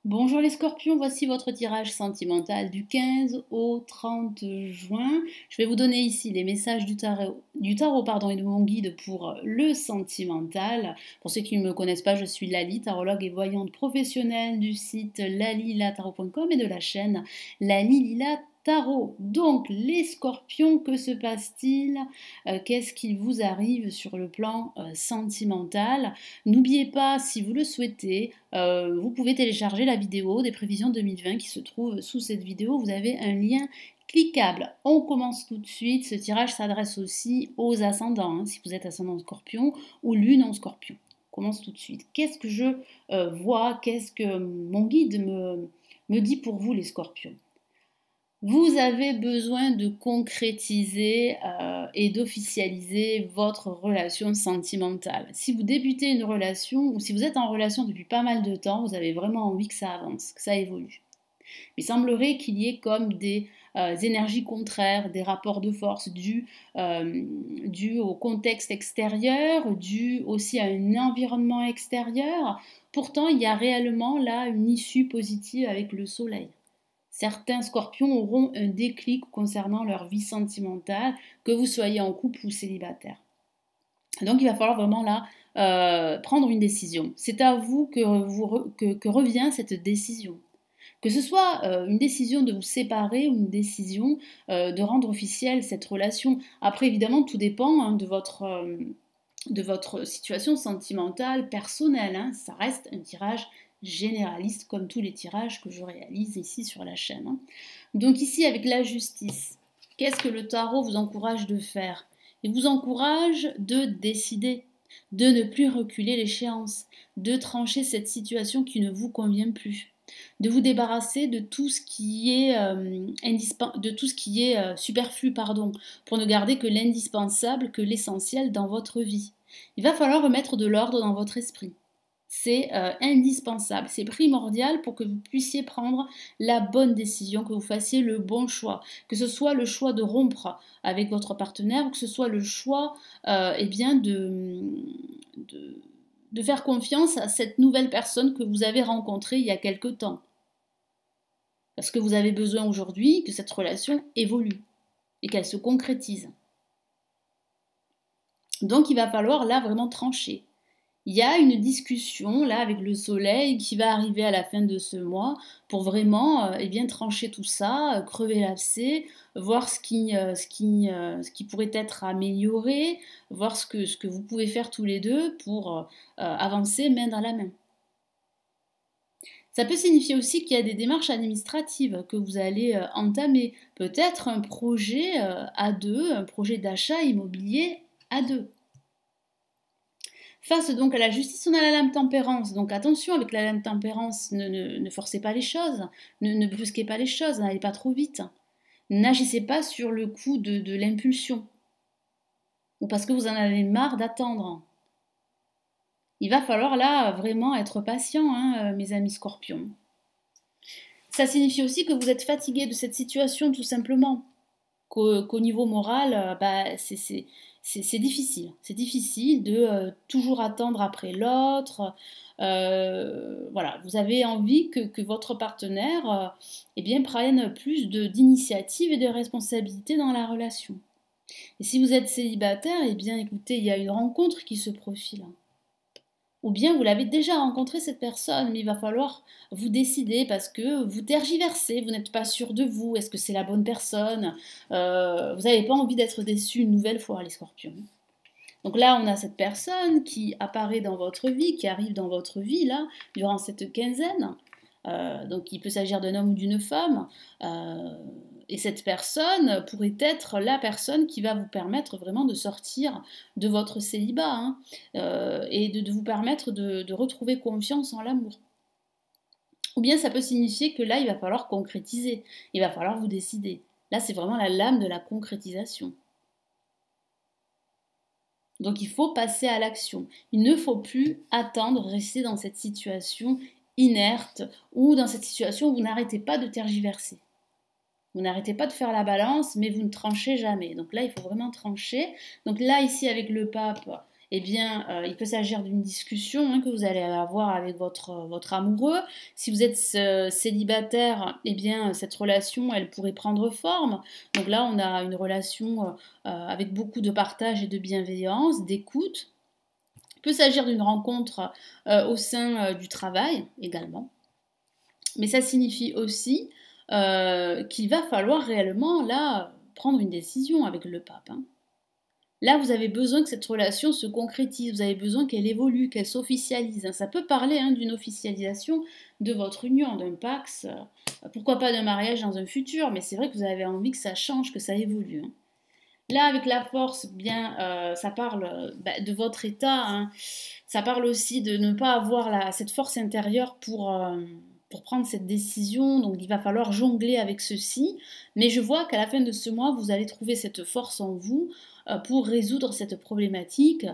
Bonjour les scorpions, voici votre tirage sentimental du 15 au 30 juin. Je vais vous donner ici les messages du tarot pardon, et de mon guide pour le sentimental. Pour ceux qui ne me connaissent pas, je suis Lali, tarologue et voyante professionnelle du site lalilatarot.com et de la chaîne Lali Lila Tarot. Donc les scorpions, que se passe-t-il? Qu'est-ce qu'il vous arrive sur le plan sentimental? N'oubliez pas, si vous le souhaitez, vous pouvez télécharger la vidéo des prévisions 2020 qui se trouve sous cette vidéo. Vous avez un lien cliquable. On commence tout de suite. Ce tirage s'adresse aussi aux ascendants, hein, si vous êtes ascendant scorpion ou lune en scorpion. On commence tout de suite. Qu'est-ce que je vois? Qu'est-ce que mon guide me dit pour vous, les scorpions? Vous avez besoin de concrétiser et d'officialiser votre relation sentimentale. Si vous débutez une relation ou si vous êtes en relation depuis pas mal de temps, vous avez vraiment envie que ça avance, que ça évolue. Il semblerait qu'il y ait comme des énergies contraires, des rapports de force dus au contexte extérieur, dus aussi à un environnement extérieur. Pourtant, il y a réellement là une issue positive avec le soleil. Certains scorpions auront un déclic concernant leur vie sentimentale, que vous soyez en couple ou célibataire. Donc il va falloir vraiment là prendre une décision. C'est à vous que revient cette décision. Que ce soit une décision de vous séparer ou une décision de rendre officielle cette relation. Après, évidemment, tout dépend hein, de votre situation sentimentale, personnelle. Hein. Ça reste un tirage généraliste comme tous les tirages que je réalise ici sur la chaîne. Hein. Donc ici, avec la justice, qu'est-ce que le tarot vous encourage de faire? Il vous encourage de décider, de ne plus reculer l'échéance, de trancher cette situation qui ne vous convient plus, de vous débarrasser de tout ce qui est, superflu, pardon, pour ne garder que l'indispensable, que l'essentiel dans votre vie. Il va falloir remettre de l'ordre dans votre esprit. C'est indispensable, c'est primordial pour que vous puissiez prendre la bonne décision, que vous fassiez le bon choix, que ce soit le choix de rompre avec votre partenaire ou que ce soit le choix eh bien de faire confiance à cette nouvelle personne que vous avez rencontrée il y a quelque temps. Parce que vous avez besoin aujourd'hui que cette relation évolue et qu'elle se concrétise. Donc il va falloir là vraiment trancher. Il y a une discussion là avec le soleil qui va arriver à la fin de ce mois pour vraiment eh bien, trancher tout ça, crever l'abcès, voir ce qui pourrait être amélioré, voir ce que vous pouvez faire tous les deux pour avancer main dans la main. Ça peut signifier aussi qu'il y a des démarches administratives que vous allez entamer, peut-être un projet à deux, un projet d'achat immobilier à deux. Face donc à la justice, on a la lame tempérance. Donc attention avec la lame tempérance, ne forcez pas les choses, ne brusquez pas les choses, n'allez pas trop vite. N'agissez pas sur le coup de l'impulsion. Ou parce que vous en avez marre d'attendre. Il va falloir là vraiment être patient, hein, mes amis scorpions. Ça signifie aussi que vous êtes fatigué de cette situation tout simplement. Qu'au niveau moral, c'est difficile. C'est difficile de toujours attendre après l'autre. Voilà, vous avez envie que votre partenaire eh bien, prenne plus d'initiative et de responsabilité dans la relation. Et si vous êtes célibataire, eh bien écoutez, il y a une rencontre qui se profile. Ou bien vous l'avez déjà rencontré cette personne, mais il va falloir vous décider parce que vous tergiversez, vous n'êtes pas sûr de vous, est-ce que c'est la bonne personne? Vous n'avez pas envie d'être déçu une nouvelle fois, les scorpions. Donc là, on a cette personne qui apparaît dans votre vie, qui arrive dans votre vie, là, durant cette quinzaine. Donc il peut s'agir d'un homme ou d'une femme. Et cette personne pourrait être la personne qui va vous permettre vraiment de sortir de votre célibat hein, et de vous permettre de retrouver confiance en l'amour. Ou bien ça peut signifier que là, il va falloir concrétiser, il va falloir vous décider. Là, c'est vraiment la lame de la concrétisation. Donc il faut passer à l'action. Il ne faut plus attendre, rester dans cette situation inerte ou dans cette situation où vous n'arrêtez pas de tergiverser. Vous n'arrêtez pas de faire la balance, mais vous ne tranchez jamais. Donc là, il faut vraiment trancher. Donc là, ici, avec le pape, eh bien, il peut s'agir d'une discussion que vous allez avoir avec votre amoureux. Si vous êtes célibataire, eh bien, cette relation, elle pourrait prendre forme. Donc là, on a une relation avec beaucoup de partage et de bienveillance, d'écoute. Il peut s'agir d'une rencontre au sein du travail également. Mais ça signifie aussi qu'il va falloir réellement, là, prendre une décision avec le pape. Là, vous avez besoin que cette relation se concrétise, vous avez besoin qu'elle évolue, qu'elle s'officialise. Ça peut parler d'une officialisation de votre union, d'un pax, pourquoi pas d'un mariage dans un futur, mais c'est vrai que vous avez envie que ça change, que ça évolue. Là, avec la force, bien, ça parle de votre état. Ça parle aussi de ne pas avoir cette force intérieure pour prendre cette décision. Donc, il va falloir jongler avec ceci. Mais je vois qu'à la fin de ce mois, vous allez trouver cette force en vous pour résoudre cette problématique,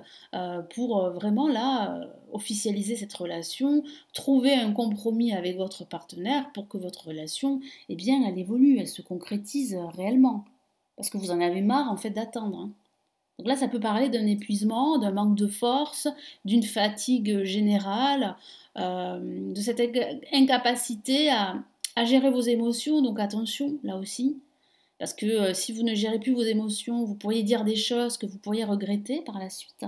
pour vraiment là officialiser cette relation, trouver un compromis avec votre partenaire pour que votre relation, eh bien, elle évolue, elle se concrétise réellement. Parce que vous en avez marre en fait d'attendre. Donc là, ça peut parler d'un épuisement, d'un manque de force, d'une fatigue générale, de cette incapacité à gérer vos émotions. Donc attention, là aussi, parce que si vous ne gérez plus vos émotions, vous pourriez dire des choses que vous pourriez regretter par la suite.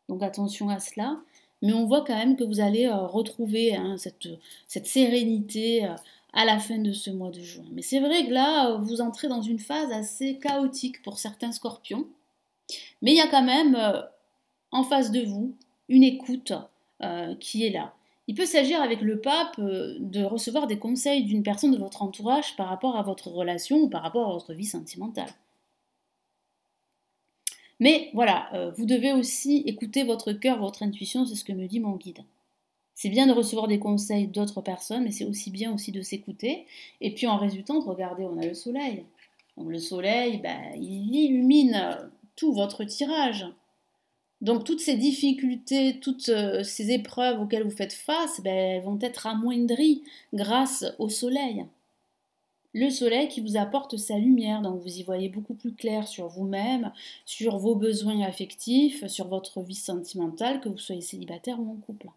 Donc attention à cela. Mais on voit quand même que vous allez retrouver cette sérénité à la fin de ce mois de juin. Mais c'est vrai que là, vous entrez dans une phase assez chaotique pour certains scorpions. Mais il y a quand même en face de vous une écoute qui est là. Il peut s'agir avec le pape de recevoir des conseils d'une personne de votre entourage par rapport à votre relation ou par rapport à votre vie sentimentale. Mais voilà, vous devez aussi écouter votre cœur, votre intuition, c'est ce que me dit mon guide. C'est bien de recevoir des conseils d'autres personnes, mais c'est aussi bien aussi de s'écouter. Et puis en résultant, regardez, on a le soleil. Donc le soleil, il illumine tout votre tirage. Donc toutes ces difficultés, toutes ces épreuves auxquelles vous faites face, elles vont être amoindries grâce au soleil. Le soleil qui vous apporte sa lumière, donc vous y voyez beaucoup plus clair sur vous-même, sur vos besoins affectifs, sur votre vie sentimentale, que vous soyez célibataire ou en couple.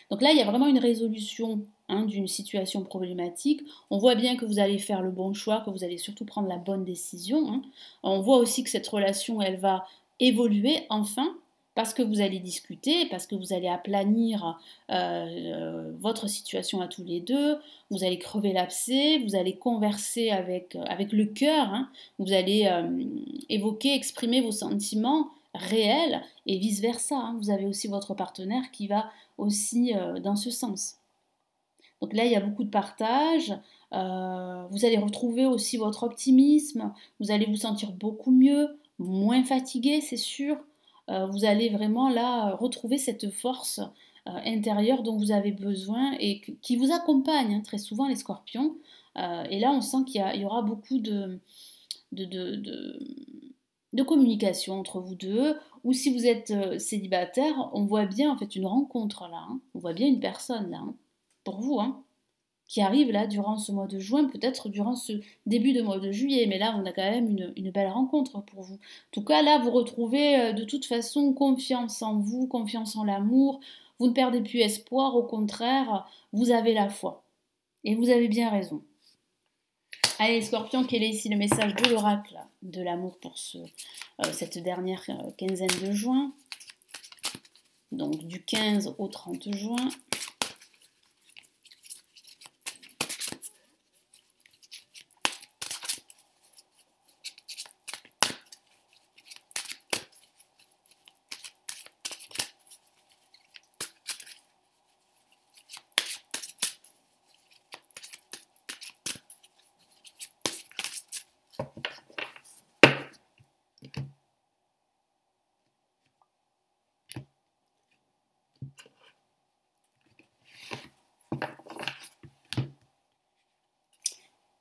Donc là, il y a vraiment une résolution d'une situation problématique. On voit bien que vous allez faire le bon choix, que vous allez surtout prendre la bonne décision. On voit aussi que cette relation, elle va évoluer enfin, parce que vous allez discuter, parce que vous allez aplanir votre situation à tous les deux, vous allez crever l'abcès, vous allez converser avec le cœur, vous allez évoquer, exprimer vos sentiments réels et vice-versa. Vous avez aussi votre partenaire qui va aussi dans ce sens. Donc là, il y a beaucoup de partage. Vous allez retrouver aussi votre optimisme, vous allez vous sentir beaucoup mieux, moins fatigué, c'est sûr. Vous allez vraiment là retrouver cette force intérieure dont vous avez besoin et qui vous accompagne très souvent les scorpions. Et là, on sent qu'il y aura beaucoup de communication entre vous deux. Ou si vous êtes célibataire, on voit bien en fait une rencontre là. On voit bien une personne là, pour vous, qui arrive là durant ce mois de juin, peut-être durant ce début de mois de juillet, mais là on a quand même une belle rencontre pour vous. En tout cas là vous retrouvez de toute façon confiance en vous, confiance en l'amour, vous ne perdez plus espoir, au contraire, vous avez la foi. Et vous avez bien raison. Allez Scorpion, quel est ici le message de l'oracle de l'amour pour cette dernière quinzaine de juin? Donc du 15 au 30 juin.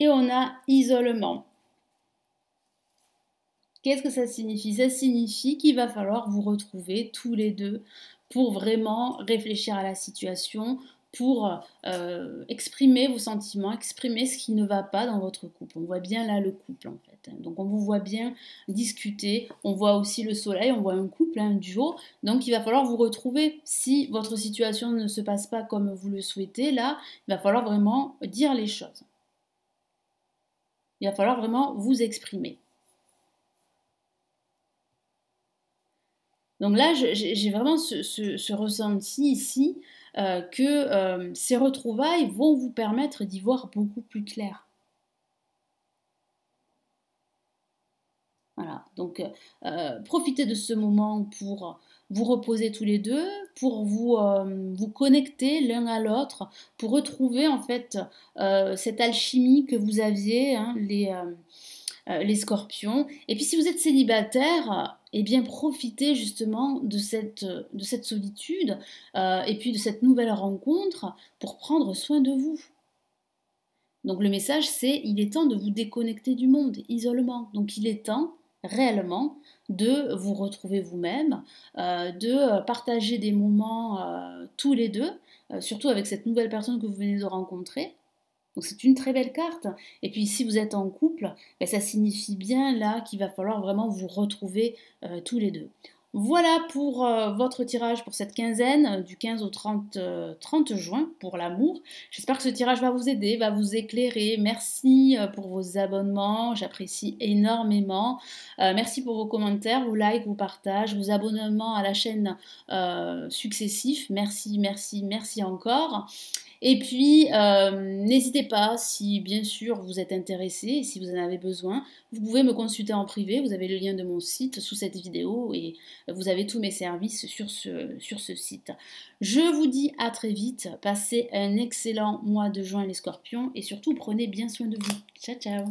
Et on a isolement. Qu'est-ce que ça signifie? Ça signifie qu'il va falloir vous retrouver tous les deux pour vraiment réfléchir à la situation, pour exprimer vos sentiments, exprimer ce qui ne va pas dans votre couple. On voit bien là le couple en fait. Donc on vous voit bien discuter, on voit aussi le soleil, on voit un couple, un duo. Donc il va falloir vous retrouver. Si votre situation ne se passe pas comme vous le souhaitez, là, il va falloir vraiment dire les choses. Il va falloir vraiment vous exprimer. Donc là, j'ai vraiment ce ressenti ici que ces retrouvailles vont vous permettre d'y voir beaucoup plus clair. Voilà, donc profitez de ce moment pour vous reposer tous les deux, pour vous connecter l'un à l'autre, pour retrouver en fait cette alchimie que vous aviez, hein, les scorpions. Et puis si vous êtes célibataire, eh bien profitez justement de cette solitude et puis de cette nouvelle rencontre pour prendre soin de vous. Donc le message c'est il est temps de vous déconnecter du monde, isolement. Donc il est temps réellement de vous retrouver vous-même, de partager des moments tous les deux, surtout avec cette nouvelle personne que vous venez de rencontrer. Donc c'est une très belle carte. Et puis si vous êtes en couple, ben, ça signifie bien là qu'il va falloir vraiment vous retrouver tous les deux. Voilà pour votre tirage pour cette quinzaine du 15 au 30 juin pour l'amour. J'espère que ce tirage va vous aider, va vous éclairer. Merci pour vos abonnements, j'apprécie énormément. Merci pour vos commentaires, vos likes, vos partages, vos abonnements à la chaîne successifs. Merci, merci, merci encore. Et puis, n'hésitez pas, si bien sûr vous êtes intéressé, si vous en avez besoin, vous pouvez me consulter en privé, vous avez le lien de mon site sous cette vidéo et vous avez tous mes services sur ce site. Je vous dis à très vite, passez un excellent mois de juin les scorpions et surtout prenez bien soin de vous. Ciao ciao.